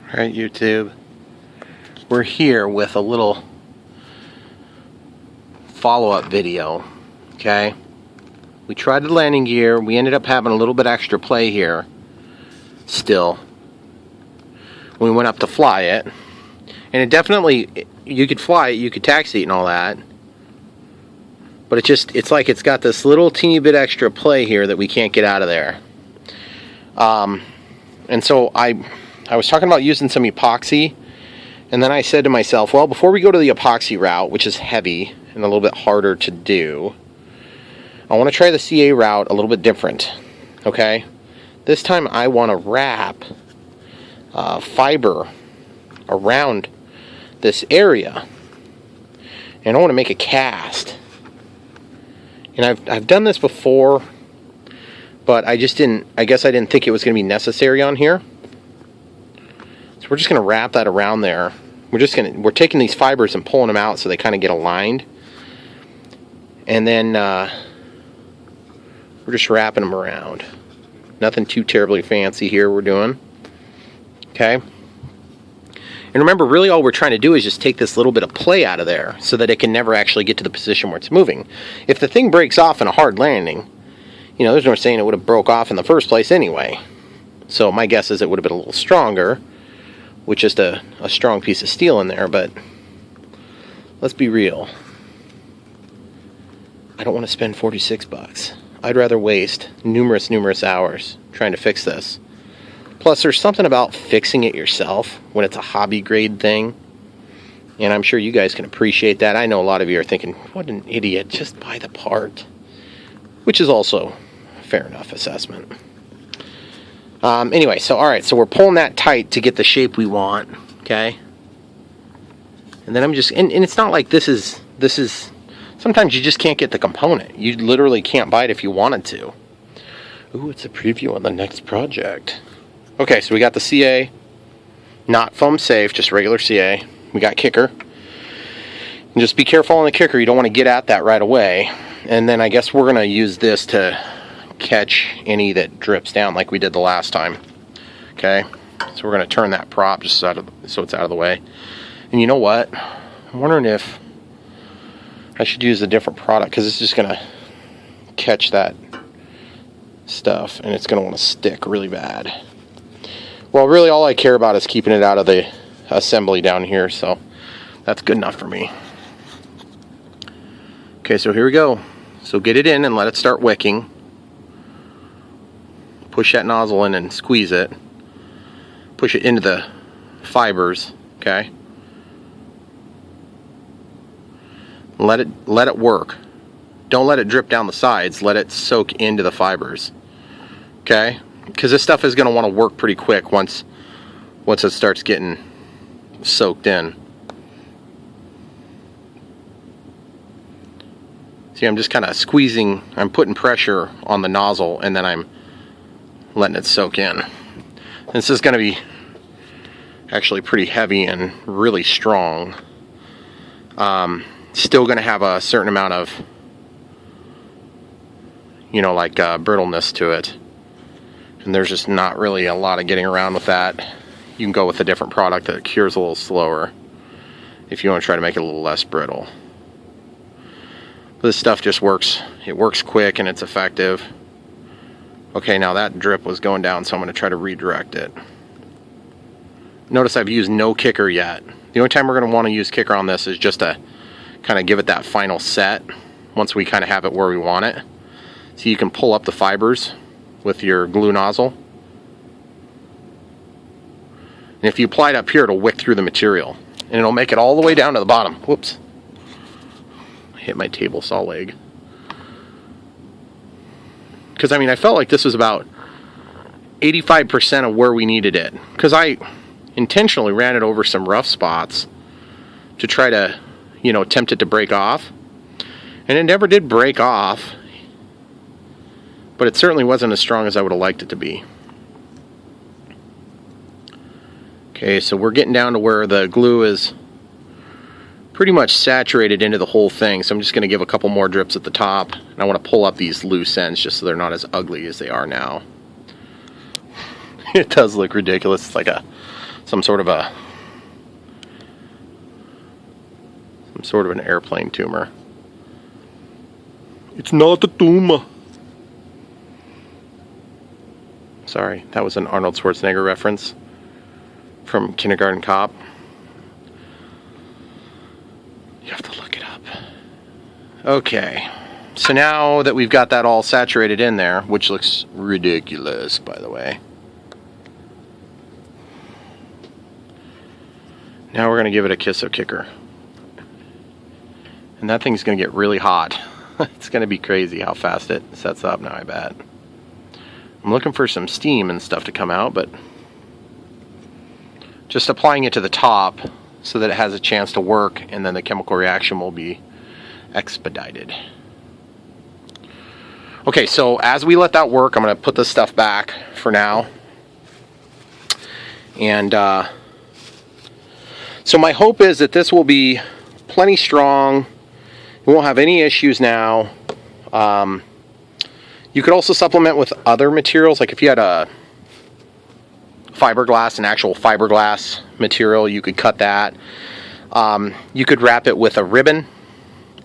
Alright, YouTube, we're here with a little follow-up video, okay? We tried the landing gear, we ended up having a little bit extra play here, still. We went up to fly it, and it definitely, you could fly it, you could taxi it and all that, but it's like it's got this little teeny bit extra play here that we can't get out of there. And so I was talking about using some epoxy, and then I said to myself, well, before we go to the epoxy route, which is heavy and a little bit harder to do, I want to try the CA route a little bit different, okay? This time I want to wrap fiber around this area, and I want to make a cast. And I've done this before, but I guess I didn't think it was going to be necessary on here. So we're just going to wrap that around there. We're taking these fibers and pulling them out so they kind of get aligned. And then we're just wrapping them around. Nothing too terribly fancy here we're doing. Okay? And remember, really all we're trying to do is just take this little bit of play out of there so that it can never actually get to the position where it's moving. If the thing breaks off in a hard landing, you know, there's no saying it would have broke off in the first place anyway. So my guess is it would have been a little stronger with just a strong piece of steel in there, but let's be real. I don't want to spend 46 bucks. I'd rather waste numerous hours trying to fix this. Plus, there's something about fixing it yourself when it's a hobby grade thing, and I'm sure you guys can appreciate that. I know a lot of you are thinking, what an idiot, just buy the part, which is also a fair enough assessment. Anyway, so alright, so we're pulling that tight to get the shape we want, okay? And then I'm just, and it's not like this is, sometimes you just can't get the component. You literally can't buy it if you wanted to. Ooh, it's a preview on the next project. Okay, so we got the CA, not foam safe, just regular CA. We got kicker. And just be careful on the kicker, you don't want to get at that right away. And then I guess we're going to use this to catch any that drips down like we did the last time. Okay, so we're going to turn that prop just so it's out of the way. And you know what, I'm wondering if I should use a different product, because it's just going to catch that stuff and it's going to want to stick really bad. Well, really all I care about is keeping it out of the assembly down here, so that's good enough for me. Okay, so here we go. So get it in and let it start wicking. Push that nozzle in and squeeze it. Push it into the fibers, okay? Let it work. Don't let it drip down the sides. Let it soak into the fibers, okay? Because this stuff is going to want to work pretty quick once it starts getting soaked in. See, I'm just kind of squeezing. I'm putting pressure on the nozzle, and then I'm letting it soak in. This is going to be actually pretty heavy and really strong. Still going to have a certain amount of, you know, like brittleness to it. And there's just not really a lot of getting around with that. You can go with a different product that cures a little slower if you want to try to make it a little less brittle. This stuff just works. It works quick and it's effective. Okay, now that drip was going down, so I'm going to try to redirect it. Notice I've used no kicker yet. The only time we're going to want to use kicker on this is just to kind of give it that final set once we kind of have it where we want it. So you can pull up the fibers with your glue nozzle. And if you apply it up here, it'll wick through the material. And it'll make it all the way down to the bottom. Whoops. I hit my table saw leg. Because, I mean, I felt like this was about 85% of where we needed it. Because I intentionally ran it over some rough spots to try to, you know, tempt it to break off. And it never did break off. But it certainly wasn't as strong as I would have liked it to be. Okay, so we're getting down to where the glue is pretty much saturated into the whole thing, so I'm just going to give a couple more drips at the top, and I want to pull up these loose ends just so they're not as ugly as they are now. It does look ridiculous. It's like a some sort of an airplane tumor. It's not a tumor. Sorry, that was an Arnold Schwarzenegger reference from Kindergarten Cop. You have to look it up. Okay, so now that we've got that all saturated in there, which looks ridiculous, by the way. Now we're going to give it a kiss of kicker. And that thing's going to get really hot. It's going to be crazy how fast it sets up now, I bet. I'm looking for some steam and stuff to come out, but just applying it to the top so that it has a chance to work, and then the chemical reaction will be expedited. Okay, so as we let that work, I'm going to put this stuff back for now. And so my hope is that this will be plenty strong. We won't have any issues now. You could also supplement with other materials, like if you had a fiberglass, an actual fiberglass material, you could cut that. You could wrap it with a ribbon,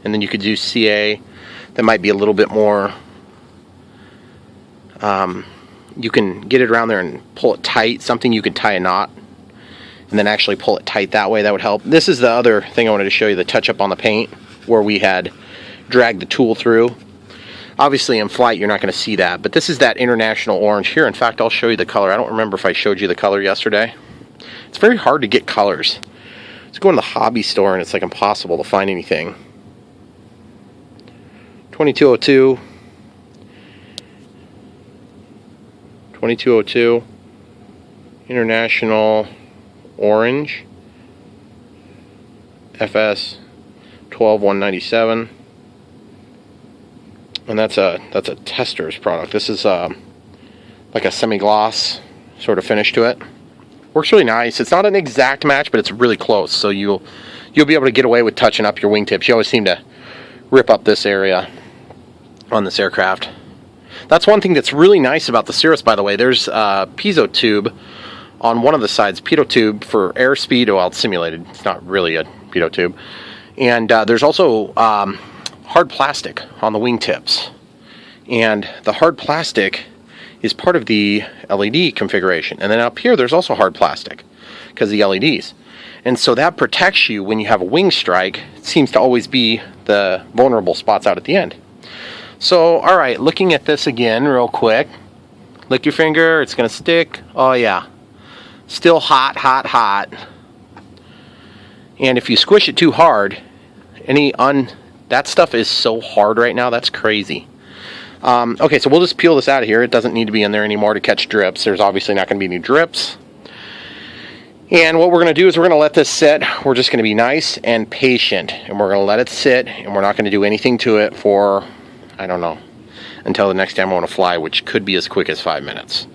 and then you could do CA that might be a little bit more, you can get it around there and pull it tight, something you could tie a knot, and then actually pull it tight that way. That would help. This is the other thing I wanted to show you, the touch up on the paint, where we had dragged the tool through. Obviously in flight you're not going to see that, but this is that international orange here. In fact, I'll show you the color. I don't remember if I showed you the color yesterday. It's very hard to get colors. Let's go in the hobby store and it's like impossible to find anything. 2202, 2202, international orange, FS 12197. And that's a tester's product. This is like a semi-gloss sort of finish to it. Works really nice. It's not an exact match, but it's really close. So you'll be able to get away with touching up your wingtips. You always seem to rip up this area on this aircraft. That's one thing that's really nice about the Cirrus, by the way. There's a piezo tube on one of the sides. Pitot tube for airspeed. Well, it's simulated. It's not really a pitot tube. And there's also hard plastic on the wingtips, and the hard plastic is part of the LED configuration. And then up here there's also hard plastic because of the LEDs, and so that protects you when you have a wing strike. It seems to always be the vulnerable spots out at the end. So alright, looking at this again real quick, lick your finger, it's gonna stick. Oh yeah, still hot, hot, hot. And if you squish it too hard, that stuff is so hard right now, that's crazy. Okay, so we'll just peel this out of here. It doesn't need to be in there anymore to catch drips. There's obviously not going to be any drips. And what we're going to do is we're going to let this sit. We're just going to be nice and patient. And we're going to let it sit, and we're not going to do anything to it for, I don't know, until the next time I want to fly, which could be as quick as 5 minutes.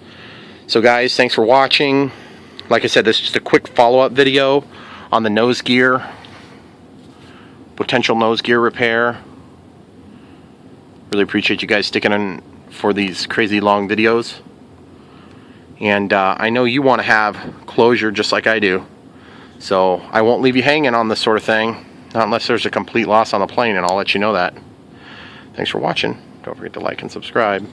So guys, thanks for watching. Like I said, this is just a quick follow-up video on the nose gear. Potential nose gear repair. Really appreciate you guys sticking in for these crazy long videos. And I know you want to have closure just like I do. So I won't leave you hanging on this sort of thing. Not unless there's a complete loss on the plane, and I'll let you know that. Thanks for watching. Don't forget to like and subscribe.